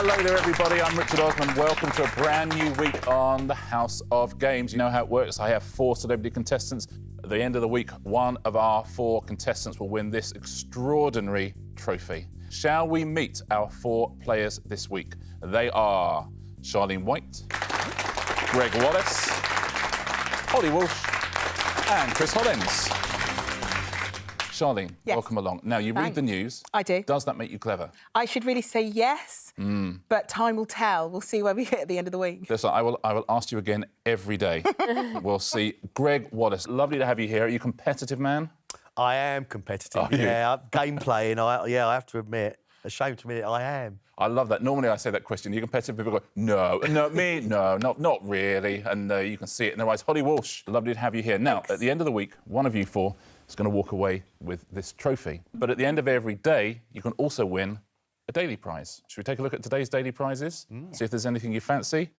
Hello there, everybody. I'm Richard Osman. Welcome to a brand new week on the House of Games. You know how it works. I have 4 celebrity contestants. At the end of the week, one of our 4 contestants will win this extraordinary trophy. Shall we meet our 4 players this week? They are Charlene White, Gregg Wallace, Walsh, and Chris Hollins. Charlene, yes. Welcome along. Now, you read the news. I do. Does that make you clever? I should really say yes, but time will tell. We'll see where we hit at the end of the week. Listen, I will ask you again every day. We'll see. Gregg Wallace, lovely to have you here. Are you a competitive man? I am competitive, Game playing, I have to admit. Ashamed to admit it, I am. I love that. Normally I say that question, are you competitive? People go, no, me, no, not really. And you can see it in their eyes. Holly Walsh, lovely to have you here. Now, Thanks. at the end of the week, one of you 4 is going to walk away with this trophy. But at the end of every day, you can also win a daily prize. Should we take a look at today's daily prizes? See if there's anything you fancy?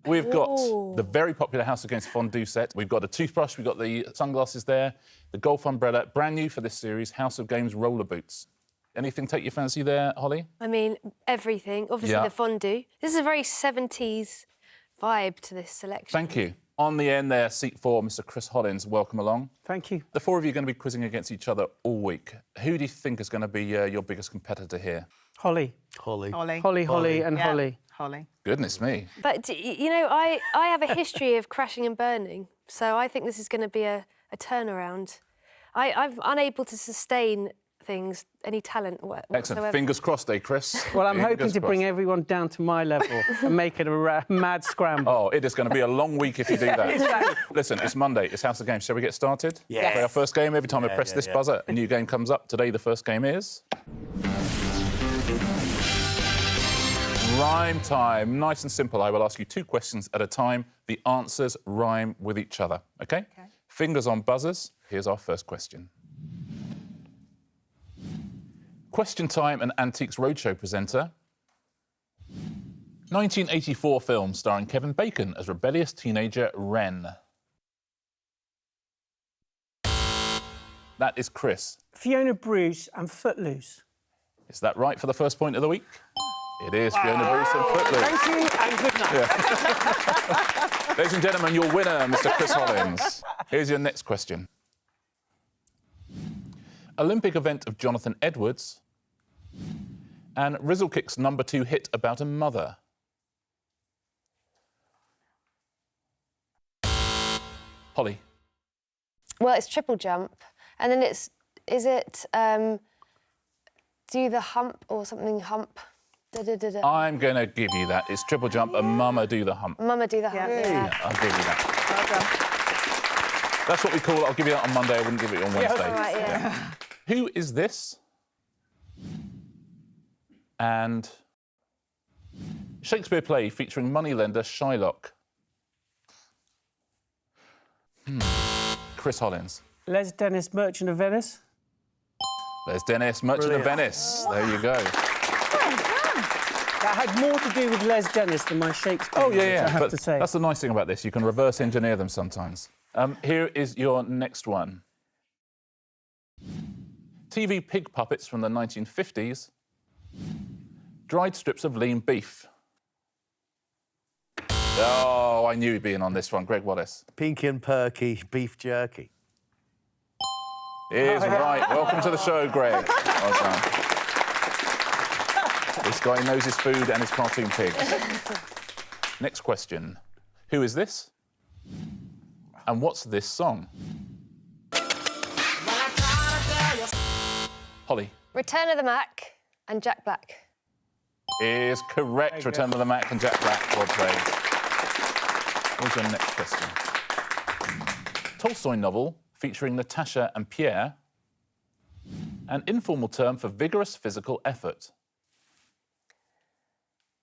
We've got the very popular House of Games fondue set. We've got a toothbrush, we've got the sunglasses there, the golf umbrella, brand new for this series, House of Games roller boots. Anything take your fancy there, Holly? I mean, everything. Obviously, the fondue. This is a very 70s vibe to this selection. Thank you. On the end there, seat 4, Mr. Chris Hollins, welcome along. Thank you. The 4 of you are going to be quizzing against each other all week. Who do you think is going to be your biggest competitor here? Holly. Holly. Holly and Holly. Holly. Goodness me. But, you know, I have a history of crashing and burning, so I think this is going to be a turnaround. I'm unable to sustain things, any talent whatsoever. Excellent. Fingers crossed, Chris? Well, I'm hoping Fingers to bring crossed. everyone down to my level and make it a mad scramble. Oh, it is going to be a long week if you do that. Exactly. Listen, it's Monday, it's House of Games. Shall we get started? Yes. Play our first game. Every time I press this buzzer, a new game comes up. Today, the first game is... Rhyme time. Nice and simple. I will ask you 2 questions at a time. The answers rhyme with each other, OK? Fingers on buzzers. Here's our first question. Question Time and Antiques Roadshow presenter. 1984 film starring Kevin Bacon as rebellious teenager Wren. That is Chris. Fiona Bruce and Footloose. Is that right for the first point of the week? It is Fiona Bruce and Footloose. Thank you and good night. Ladies and gentlemen, your winner, Mr. Chris Hollins. Here's your next question. Olympic event of Jonathan Edwards and Rizzlekick's #2 hit about a mother. Holly. Well, it's triple jump, and then is it do the hump or something hump? I'm going to give you that. It's triple jump and Mama do the hump. Mama do the hump, Yeah, I'll give you that. Well done. That's what we call it. I'll give you that on Monday. I wouldn't give it on Wednesday. All right, yeah. Who is this? And Shakespeare play featuring moneylender Shylock. Chris Hollins. Les Dennis, Merchant of Venice. There's Dennis, Merchant of Venice. There you go. That had more to do with Les Dennis than my Shakespeare. Oh, yeah. I have But to say. that's the nice thing about this. You can reverse engineer them sometimes. Here is your next one. TV pig puppets from the 1950s. Dried strips of lean beef. Oh, I knew he'd be in on this one. Gregg Wallace. Pinky and Perky beef jerky. Is right. Welcome to the show, Greg. Well done. This guy knows his food and his cartoon pigs. Next question. Who is this? And what's this song? Holly. Return of the Mac and Jack Black. Is correct. Return of the Mac and Jack Black. Well played. Here's your next question. Tolstoy novel featuring Natasha and Pierre. An informal term for vigorous physical effort.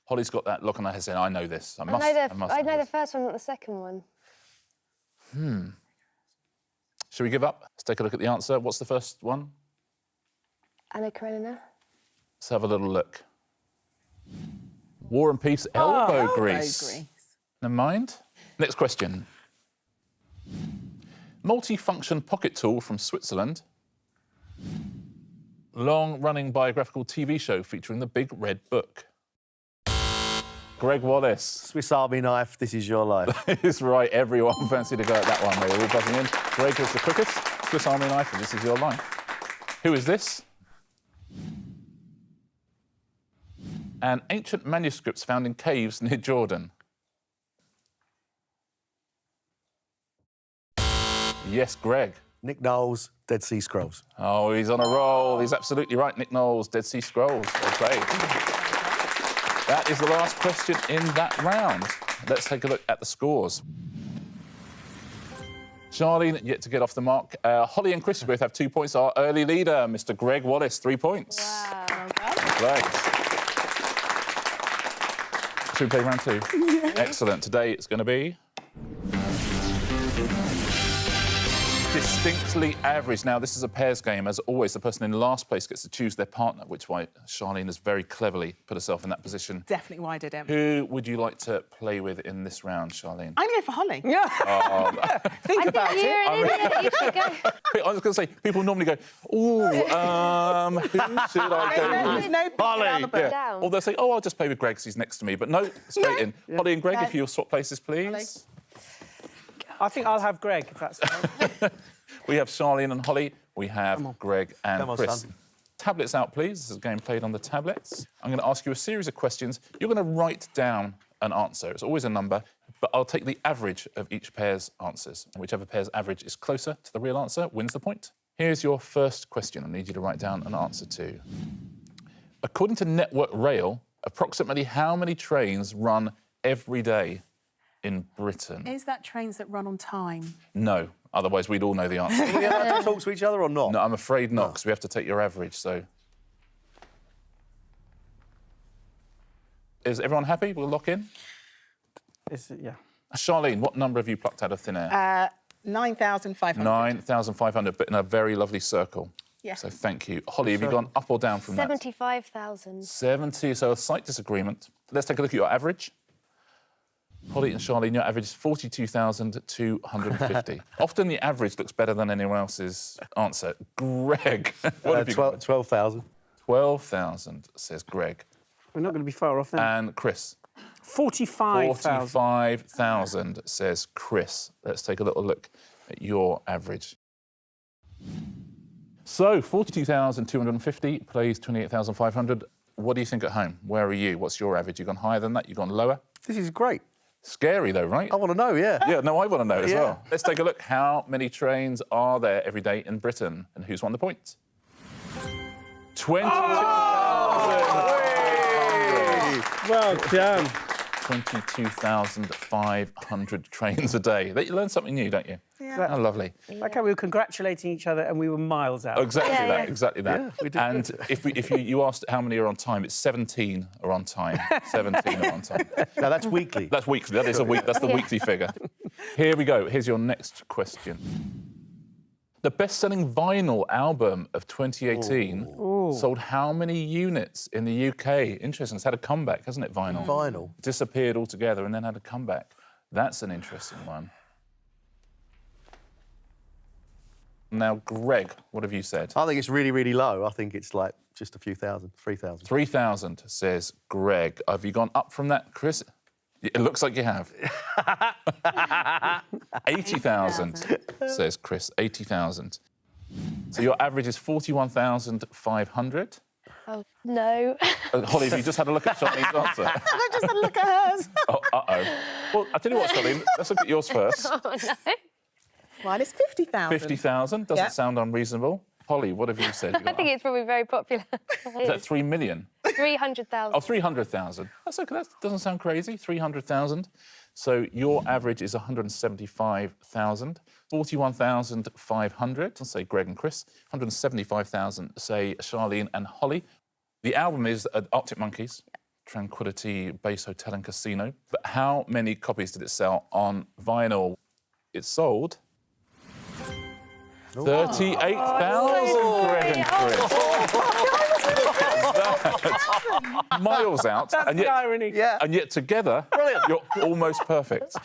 Holly's got that look on her head saying, I know this. I know the first one, not the second one. Should we give up? Let's take a look at the answer. What's the first one? Anna Karenina. Let's have a little look. War and Peace, elbow grease. Never mind. Next question. Multi-function pocket tool from Switzerland. Long-running biographical TV show featuring the Big Red Book. Gregg Wallace. Swiss Army knife, this is your life. That is right. Everyone fancied to go at that one. They were all buzzing in. Gregg was the quickest. Swiss Army knife, and this is your life. Who is this? And ancient manuscripts found in caves near Jordan. Yes, Gregg. Nick Knowles, Dead Sea Scrolls. Oh, he's on a roll. He's absolutely right. Nick Knowles, Dead Sea Scrolls. Well played. That is the last question in that round. Let's take a look at the scores. Charlene, yet to get off the mark. Holly and Chris both have 2 points. Our early leader, Mr. Gregg Wallace, 3 points. Wow. Right. Should we play round 2? Excellent. Today it's going to be distinctly average. Now, this is a pairs game. As always, the person in last place gets to choose their partner, which is why Charlene has very cleverly put herself in that position. Definitely why I did it. Who would you like to play with in this round, Charlene? I'm going to go for Holly. Yeah. Think about it. You should go. I was going to say, people normally go, ooh, who should I go with? No, Holly. yeah. Down. Or they'll say, oh, I'll just play with Greg because he's next to me. But no, straight in. Holly and Greg, if you'll swap places, please. I think I'll have Greg, if that's all right. We have Charlene and Holly. We have Greg and Come on, Chris. son. Tablets out, please. This is a game played on the tablets. I'm going to ask you a series of questions. You're going to write down an answer. It's always a number, but I'll take the average of each pair's answers. And whichever pair's average is closer to the real answer wins the point. Here's your first question. I need you to write down an answer to. According to Network Rail, approximately how many trains run every day in Britain? Is that trains that run on time? No, otherwise we'd all know the answer. Are we allowed to talk to each other or not? No, I'm afraid not, because we have to take your average, so... Is everyone happy? We'll lock in? Yeah. Charlene, what number have you plucked out of thin air? 9,500. 9,500, but in a very lovely circle. Yeah. So thank you. Holly, have you gone up or down from that? 75,000. 70, so a slight disagreement. Let's take a look at your average. Holly and Charlene, your average is 42,250. Often the average looks better than anyone else's answer. Greg, what have you got? 12,000. 12,000, says Greg. We're not going to be far off then. And Chris? 45,000. 45,000, says Chris. Let's take a little look at your average. So, 42,250 plays 28,500. What do you think at home? Where are you? What's your average? You gone higher than that? You gone lower? This is great. Scary, though, right? I want to know, yeah. Yeah, no, I want to know as Yeah. well. Let's take a look. How many trains are there every day in Britain? And who's won the point? 22,500. Well done. 22,500 trains a day. You learn something new, don't you? Yeah. Oh, lovely. Like how we were congratulating each other and we were miles out. Exactly Yeah, that, yeah. exactly that. Yeah, we did And if you asked how many are on time, it's 17 are on time. 17 are on time. Now, that's weekly. That's weekly. That is a week. That's the weekly figure. Here we go. Here's your next question. The best-selling vinyl album of 2018 sold how many units in the UK? Interesting. It's had a comeback, hasn't it, vinyl? Vinyl. Disappeared altogether and then had a comeback. That's an interesting one. Now, Greg, what have you said? I think it's really, really low. I think it's like just a few thousand, 3,000. 3,000, says Greg. Have you gone up from that, Chris? It looks like you have. 80,000, says Chris. 80,000. So your average is 41,500. Oh, no. Holly, have you just had a look at Charlene's answer? I just had a look at hers. Oh, uh-oh. Well, I'll tell you what, Charlene, let's look at yours first. Oh, no. Mine is 50,000. 50,000 doesn't Yeah. sound unreasonable. Holly, what have you said? I think it's probably very popular. Is that 3 million? 300,000. Oh, 300,000. That's okay. That doesn't sound crazy. 300,000. So your average is 175,000. 41,500. Say Greg and Chris. 175,000. Say Charlene and Holly. The album is Arctic Monkeys, Tranquility Base Hotel and Casino. But how many copies did it sell on vinyl? It sold 38,000, Greg and Chris. Miles out. That's and the yet, irony. Yeah. And yet together, you're almost perfect.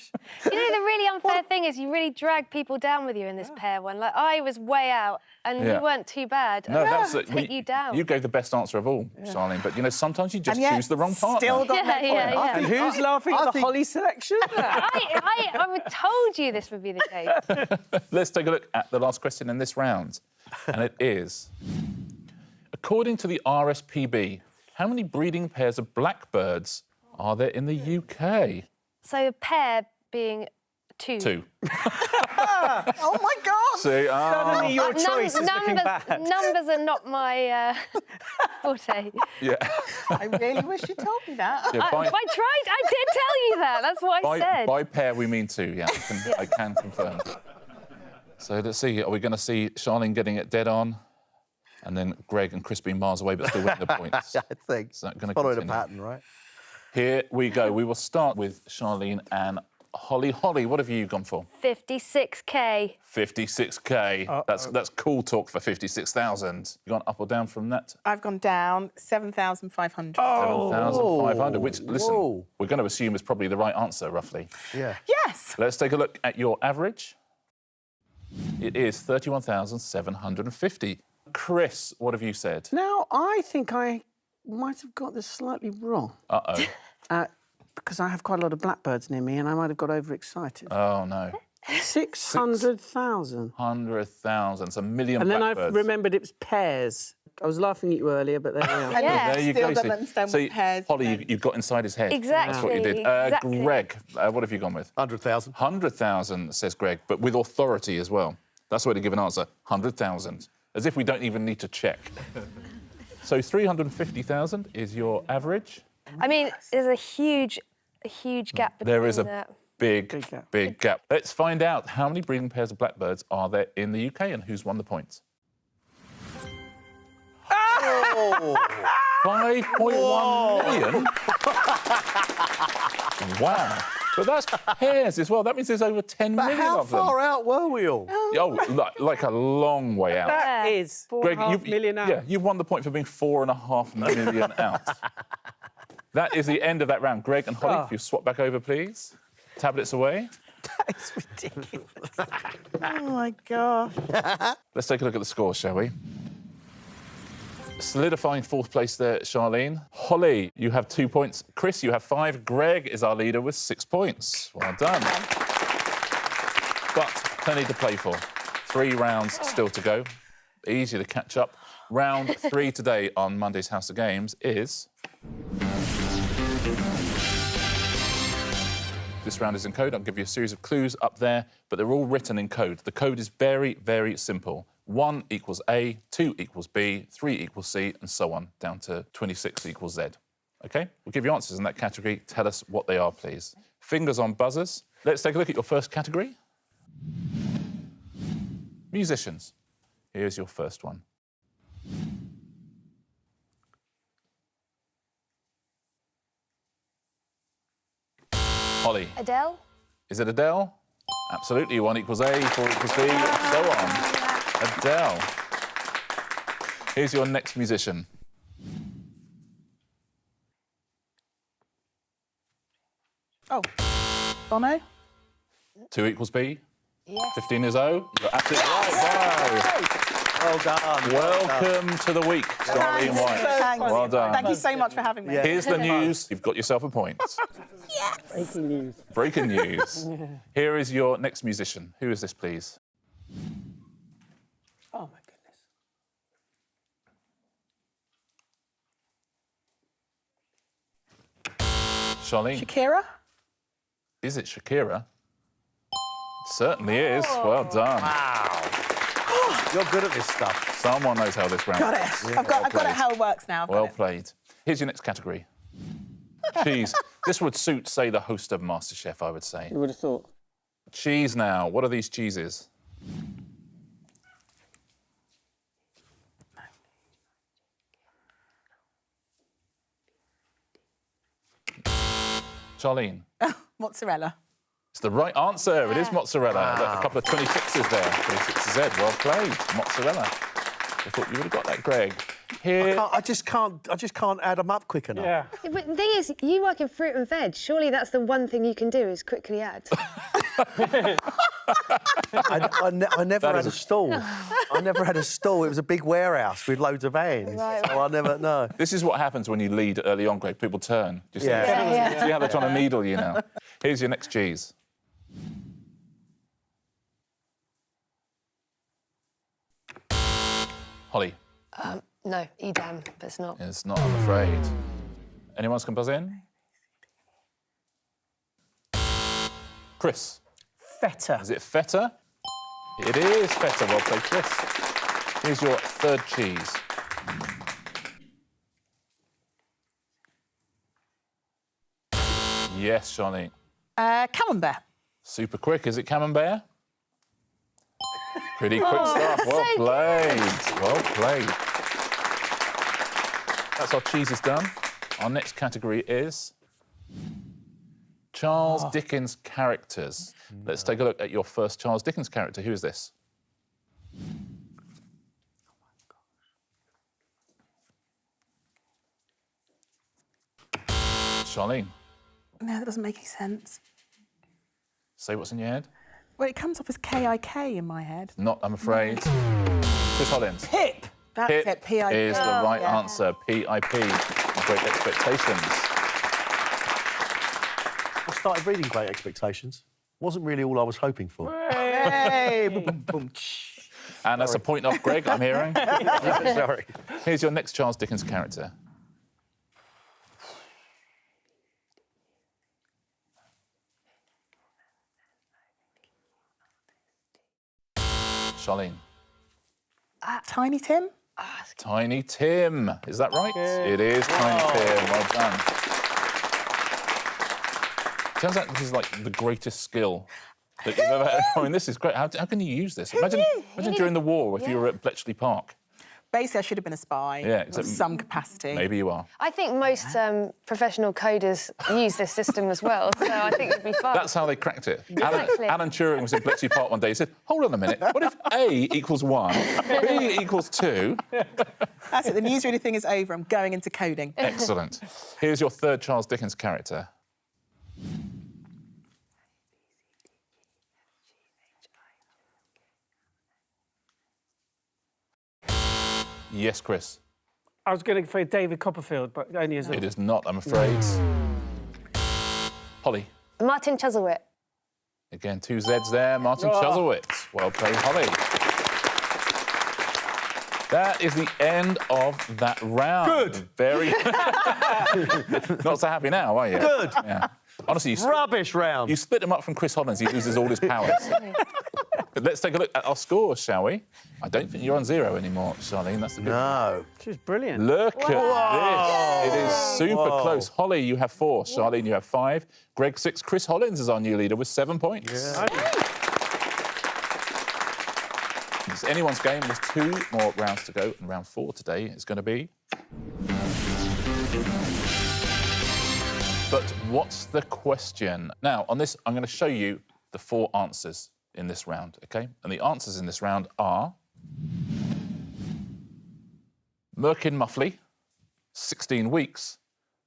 You know, the really unfair thing thing is, you really drag people down with you in this pair one. Like, I was way out, and you weren't too bad. No, that's it. Take you down. You gave the best answer of all, Charlene. But, you know, sometimes you just choose the wrong partner. Still got no point. Yeah. And who's laughing at the Holly selection? I told you this would be the case. Let's take a look at the last question in this round. And it is, according to the RSPB, how many breeding pairs of blackbirds are there in the UK? So a pair being two. 2. Oh, my God. See, Suddenly your choice is looking bad. Numbers are not my forte. yeah. I really wish you told me that. Yeah, I tried. I did tell you that. That's what I said. By pair, we mean 2, yeah. I can confirm. So let's see, are we going to see Charlene getting it dead on? And then Greg and Chris being miles away, but still winning the points. I think. Is that gonna Following a continue? pattern, right? Here we go. We will start with Charlene and Holly. Holly, what have you gone for? 56k. 56k. That's cool talk for 56,000. You gone up or down from that? I've gone down 7,500. 7,500, which, listen, Whoa. we're going to assume is probably the right answer, roughly. Yeah. Yes. Let's take a look at your average. It is 31,750. Chris, what have you said? Now, I think I might have got this slightly wrong. Uh-oh. Because I have quite a lot of blackbirds near me and I might have got overexcited. Oh, no. 600,000. 100,000. It's a million And then I blackbirds. remembered it was pairs. I was laughing at you earlier, but there we are. Yeah. There you Still go. don't understand what pairs Holly, meant. you got inside his head. Exactly, That's what you did. exactly. Greg, what have you gone with? 100,000. 100,000, says Greg, but with authority as well. That's the way to give an answer. 100,000. As if we don't even need to check. So 350,000 is your average. I mean, there's a huge gap between There is a that. big gap. Let's find out how many breeding pairs of blackbirds are there in the UK and who's won the points. Oh! 5.1 million? Wow. But that's pairs as well. That means there's over 10 But million how of them. far out were we all? Oh, like a long way out. That is Greg, 4.5 million out. Yeah, you've won the point for being 4.5 million out. That is the end of that round. Greg and Holly, if you swap back over, please. Tablets away. It's ridiculous. Oh, my God. Let's take a look at the scores, shall we? Solidifying fourth place there, Charlene. Holly, you have 2 points. Chris, you have 5. Greg is our leader with 6 points. Well done. But plenty to play for. 3 rounds still to go. Easy to catch up. Round 3 today on Monday's House of Games is... This round is in code. I'll give you a series of clues up there, but they're all written in code. The code is very, very simple. 1 equals A, 2 equals B, 3 equals C, and so on, down to 26 equals Z. OK? We'll give you answers in that category. Tell us what they are, please. Fingers on buzzers. Let's take a look at your first category. Musicians. Here's your first one. Holly. Adele? Is it Adele? Absolutely. 1 equals A, 4 equals B, and so on. Adele. Here's your next musician. Oh, Bono? 2 equals B. Yes. 15 is O. You're absolutely right. Well done. Wow. Welcome to the week, Charlene White. Thanks. Well done. Thank you so much for having me. Yeah. Here's the news. You've got yourself a point. Breaking news. Breaking news. Here is your next musician. Who is this, please? Oh, my goodness. Charlene. Shakira? Is it Shakira? It certainly is. Well done. Wow. You're good at this stuff. Someone knows how this round Got works. it. I've got it how it works now. I've got Well it. played. Here's your next category. Cheese. This would suit, say, the host of MasterChef, I would say. You would have thought. Cheese now. What are these cheeses? Charlene. Mozzarella. It's the right answer. It is mozzarella. Wow. A couple of 26s there. 26Z. Well played. Mozzarella. I thought you would have got that, Greg. Here. I just can't add them up quick enough. Yeah. Yeah, but the thing is, you work in fruit and veg. Surely that's the one thing you can do is quickly add. I never had a stall. I never had a stall. It was a big warehouse with loads of vans. Right. So I never, no. This is what happens when you lead early on, Greg. People turn. Do you see? Yeah. See how they're trying to needle you now? Here's your next cheese. Holly. No, Edam, but it's not. It's not, I'm afraid. Anyone else can buzz in? Chris. Feta. Is it feta? It is feta. Well played, Chris. Here's your third cheese. Yes, Charlene. Camembert. Super quick. Is it camembert? Pretty quick stuff. Well so played. Well played. That's our cheeses done. Our next category is Charles Dickens characters. Let's take a look at your first Charles Dickens character. Who is this? Charlene, No, that doesn't make any sense. say what's in your head. Well, it comes up as K-I-K in my head. Not, I'm afraid. Chris Hollins. Pip. That's Pip it, P-I-P. is the right yeah. answer. P.I.P. Great Expectations. I started reading Great Expectations. Wasn't really all I was hoping for. Hey, boom, boom, boom. And that's a point off, Greg, I'm hearing. Sorry. Here's your next Charles Dickens character. Charlene. Tiny Tim? Tiny Tim. Is that right? It is Tiny Tim. Well done. Turns out this is like the greatest skill that you've ever had. I mean, this is great. How can you use this? Imagine during the war if you were at Bletchley Park. Basically, I should have been a spy. Yeah, of except some capacity. Maybe you are. I think most professional coders use this system as well, so I think it'd be fun. That's how they cracked it. Exactly. Alan Turing was in Bletchley Park one day. He said, hold on a minute, what if A equals 1, B equals 2? That's it, the newsreader thing is over. I'm going into coding. Excellent. Here's your third Charles Dickens character. Yes, Chris. I was going to say David Copperfield, but only as a... It is not, I'm afraid. Holly. Martin Chuzzlewit. Again, 2 Zs there. Martin Chuzzlewit. Well played, Holly. That is the end of that round. Good. Very... Not so happy now, are you? Good. Yeah. Honestly, Rubbish round. you split him up from Chris Hollins, he loses all his powers. But let's take a look at our scores, shall we? I don't think you're on 0 anymore, Charlene. That's the good No. She was brilliant. Look at this. It is super close. Holly, you have 4. Charlene, you have 5. Greg, 6. Chris Hollins is our new leader with 7 points. Yeah. It's anyone's game. There's 2 more rounds to go, and round 4 today is going to be... But what's the question? Now, on this, I'm going to show you the 4 answers in this round, OK? And the answers in this round are... Merkin Muffley, 16 weeks,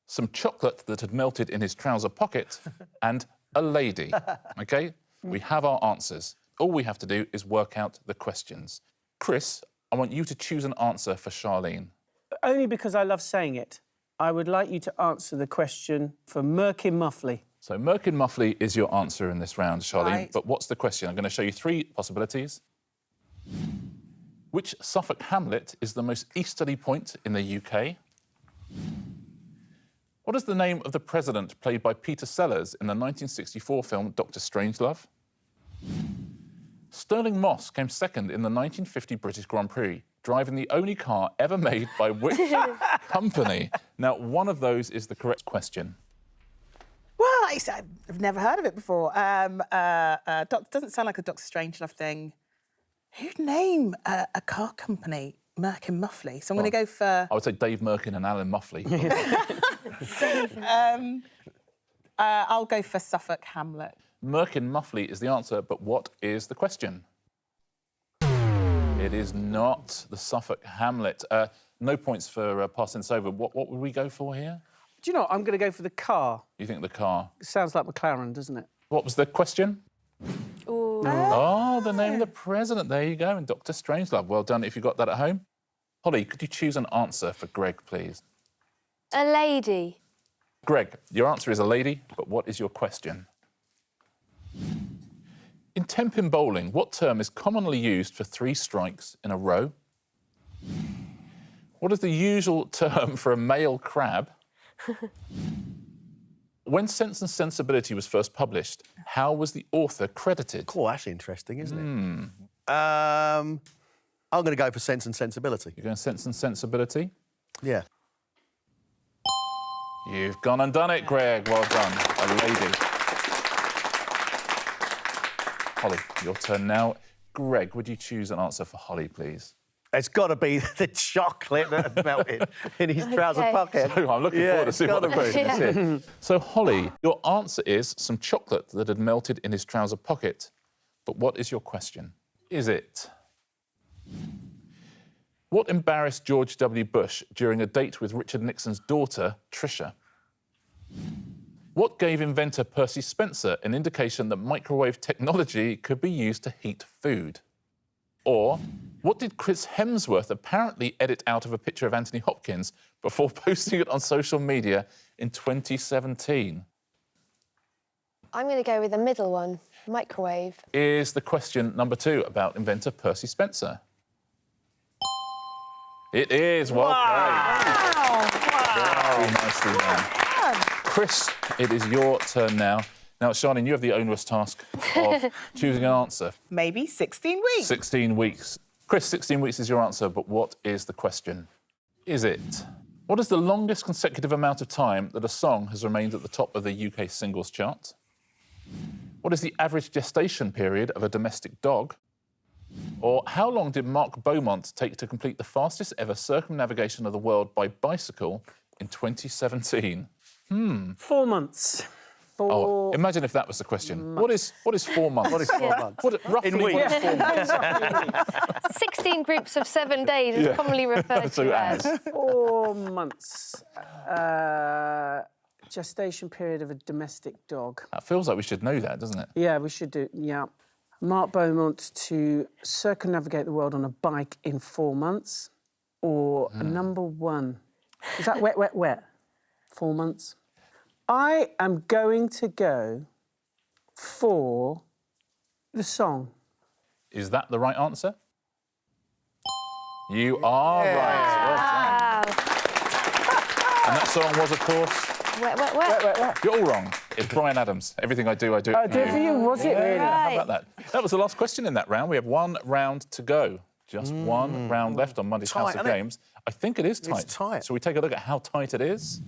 some chocolate that had melted in his trouser pocket, and a lady, OK? We have our answers. All we have to do is work out the questions. Chris, I want you to choose an answer for Charlene. Only because I love saying it. I would like you to answer the question for Merkin Muffley. So Merkin Muffley is your answer in this round, Charlene. Right. But what's the question? I'm going to show you 3 possibilities. Which Suffolk hamlet is the most easterly point in the UK? What is the name of the president played by Peter Sellers in the 1964 film Dr. Strangelove? Stirling Moss came second in the 1950 British Grand Prix, driving the only car ever made by which company? Now, one of those is the correct question. Well, I've never heard of it before. Doesn't sound like a Dr. Strangelove thing. Who'd name a car company Merkin Muffley? So I'm going to go for... I would say Dave Merkin and Alan Muffley. I'll go for Suffolk Hamlet. Merkin Muffley is the answer, but what is the question? It is not the Suffolk hamlet. No points for passing this over. What would we go for here? Do you know what? I'm going to go for the car. You think the car? It sounds like McLaren, doesn't it? What was the question? Ooh. Oh, the name of the president. There you go. And Dr. Strangelove. Well done if you got that at home. Holly, could you choose an answer for Greg, please? A lady. Greg, your answer is a lady, but what is your question? In ten-pin bowling, what term is commonly used for 3 strikes in a row? What is the usual term for a male crab? When Sense and Sensibility was first published, how was the author credited? Oh, that's interesting, isn't it? I'm going to go for Sense and Sensibility. You're going Sense and Sensibility? Yeah. You've gone and done it, Greg. Well done. A lady. Holly, your turn now. Greg, would you choose an answer for Holly, please? It's got to be the chocolate that had melted in his trouser pocket. So I'm looking forward to seeing what the gotta be. question is. So, Holly, your answer is some chocolate that had melted in his trouser pocket. But what is your question? Is it... What embarrassed George W. Bush during a date with Richard Nixon's daughter, Tricia? What gave inventor Percy Spencer an indication that microwave technology could be used to heat food? Or what did Chris Hemsworth apparently edit out of a picture of Anthony Hopkins before posting it on social media in 2017? I'm going to go with the middle one, microwave. Is the question number 2 about inventor Percy Spencer? It is. Well played. Very nicely done. Chris, it is your turn now. Now, Charlene, you have the onerous task of choosing an answer. Maybe 16 weeks. 16 weeks. Chris, 16 weeks is your answer, but what is the question? Is it... What is the longest consecutive amount of time that a song has remained at the top of the UK singles chart? What is the average gestation period of a domestic dog? Or how long did Mark Beaumont take to complete the fastest ever circumnavigation of the world by bicycle in 2017? 4 months. Oh, imagine if that was the question. What is 4 months? What is 4 months? Roughly In weeks. what is 4 months? 16 groups of 7 days is commonly referred So to as. 4 months. Gestation period of a domestic dog. That feels like we should know that, doesn't it? Yeah, we should do, yeah. Mark Beaumont to circumnavigate the world on a bike in 4 months. Or number 1. Is that wet, wet, wet? 4 months. I am going to go for the song. Is that the right answer? You are right. Well done. Wow. And that song was, of course... Wet, wet, wet. You're all wrong. It's Brian Adams. Everything I do, I do Oh, it do it for you, was it really? How about that? That was the last question in that round. We have 1 round to go. Just 1 round left on Monday's House of isn't it? Games. I think it is tight. It's tight. So we take a look at how tight it is.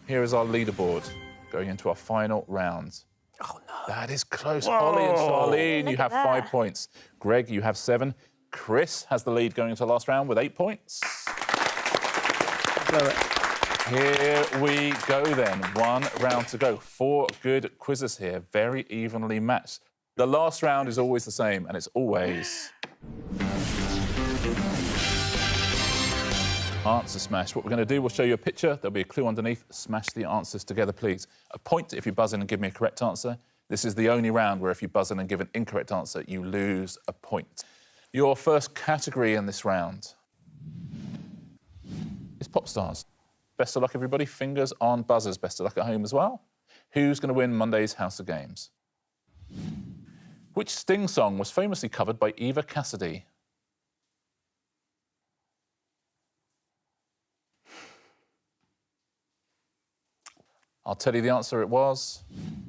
Here is our leaderboard going into our final round. Oh, no. That is close. Holly and Charlene, you have 5 points. Greg, you have 7. Chris has the lead going into the last round with 8 points. Here we go then. 1 round to go. 4 good quizzes here, very evenly matched. The last round is always the same, and it's always... Answer smash. What we're going to do, we'll show you a picture. There'll be a clue underneath. Smash the answers together, please. A point if you buzz in and give me a correct answer. This is the only round where if you buzz in and give an incorrect answer, you lose a point. Your first category in this round is pop stars. Best of luck, everybody. Fingers on buzzers. Best of luck at home as well. Who's going to win Monday's House of Games? Which Sting song was famously covered by Eva Cassidy? I'll tell you the answer. It was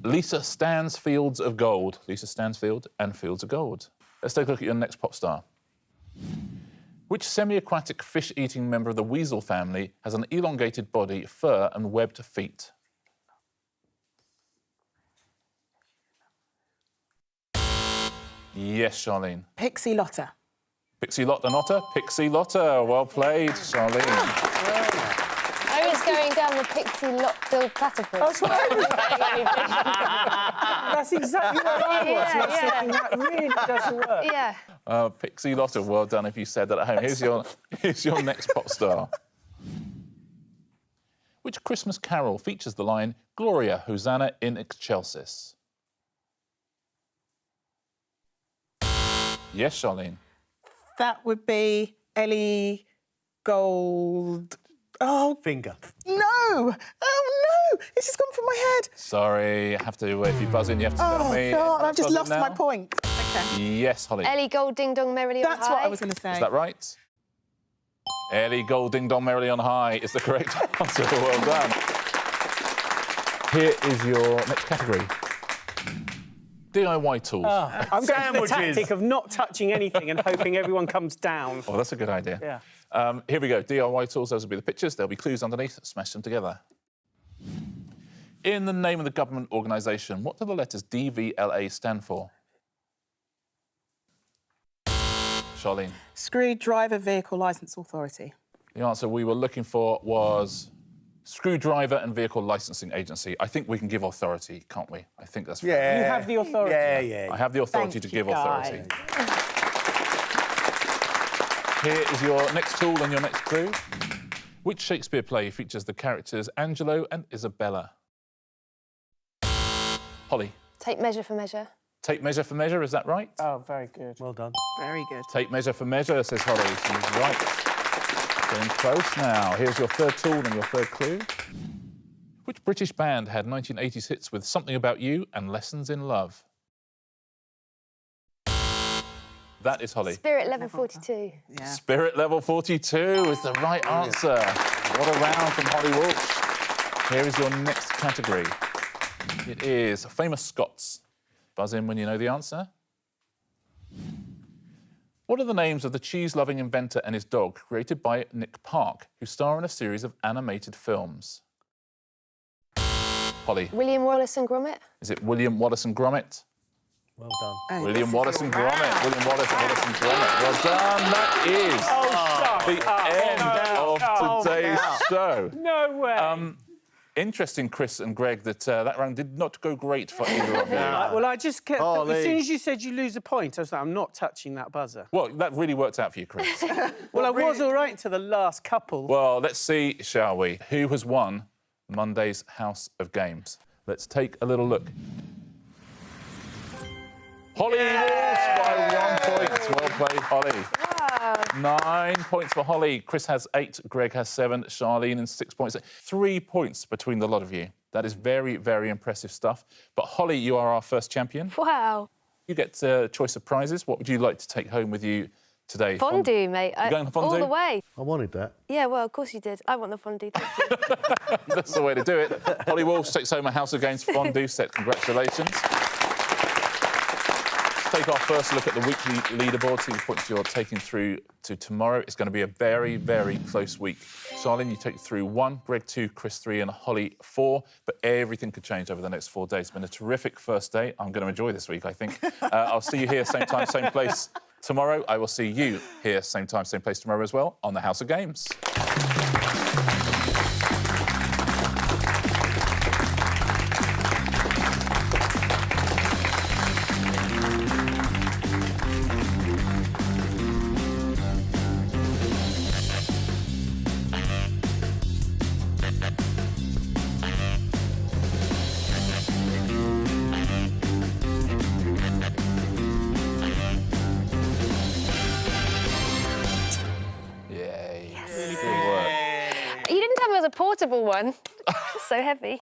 Lisa Stansfield's of Gold. Lisa Stansfield and Fields of Gold. Let's take a look at your next pop star. Which semi-aquatic fish-eating member of the weasel family has an elongated body, fur and webbed feet? Yes, Charlene. Pixie Lotta. Pixie Lotta Notta. Pixie Lotta. Well played, Charlene. I was going down the pixie lot-filled platypus. That's what I was That's exactly what I was. Yeah, I was yeah. thinking that really doesn't work. Yeah. Pixie Lotta, well done if you said that at home. Here's your next pop star. Which Christmas carol features the line, Gloria, Hosanna in excelsis? Yes, Charlene. That would be Ellie Gold. Oh, Finger. no! Oh, no! This has gone from my head. Sorry, I have to, if you buzz in, you have to tell me. Oh, God, I've just Buzz in lost now. my point. OK. Yes, Holly. Ellie Gold Ding Dong Merrily on That's High. what I was going to say. Is that right? Ellie Gold Ding Dong Merrily on High is the correct answer. Well done. Here is your next category. DIY tools. I'm going for the tactic of not touching anything and hoping everyone comes down. Oh, that's a good idea. Yeah. Here we go. DIY tools. Those will be the pictures. There'll be clues underneath. Smash them together. In the name of the government organisation, what do the letters DVLA stand for? Charlene. Screwdriver Vehicle Licence Authority. The answer we were looking for was Screwdriver and Vehicle Licensing Agency. I think we can give authority, can't we? I think that's fair. Yeah. You have the authority. Yeah. I have the authority Thank to you, give authority. guys. Here is your next tool and your next clue. Which Shakespeare play features the characters Angelo and Isabella? Holly. Take Measure for Measure. Take Measure for Measure, is that right? Oh, very good. Well done. Very good. Take Measure for Measure, says Holly. She's right. Getting close now. Here's your third tool and your third clue. Which British band had 1980s hits with Something About You and Lessons in Love? That is Holly. Spirit Level 42. Yeah. Spirit Level 42 is the right answer. What a round from Holly Walsh. Here is your next category. It is famous Scots. Buzz in when you know the answer. What are the names of the cheese-loving inventor and his dog created by Nick Park, who star in a series of animated films? Holly. William Wallace and Gromit. Is it William Wallace and Gromit? Well done. Oh, William this Wallace is and your Gromit. round. William Wallace and Gromit. Well done. That is the end of today's show. No way. Interesting, Chris and Greg, that that round did not go great for either of you. Well, I just kept... Oh, as soon Lee. as you said you lose a point, I was like, I'm not touching that buzzer. Well, that really worked out for you, Chris. Well, I was all right to the last couple. Well, let's see, shall we? Who has won Monday's House of Games? Let's take a little look. Holly Walsh by 1 point. Well played, Holly. Wow. 9 points for Holly. Chris has 8, Greg has 7, Charlene and 6 points. 3 points between the lot of you. That is very, very impressive stuff. But Holly, you are our first champion. Wow. You get a choice of prizes. What would you like to take home with you today? Fondue, mate. You going for All fondue? the way. I wanted that. Yeah, well, of course you did. I want the fondue, thank you. That's the way to do it. Holly Walsh takes home a House of Games fondue set. Congratulations. Let's take our first look at the weekly leaderboard, see the points you're taking through to tomorrow. It's going to be a very, very close week. Charlene, you take through 1, Greg 2, Chris 3 and Holly 4, but everything could change over the next 4 days. It's been a terrific first day. I'm going to enjoy this week, I think. I'll see you here, same time, same place tomorrow. I will see you here, same time, same place tomorrow as well, on the House of Games. Yay. Good work. You didn't tell me it was a portable one. So heavy.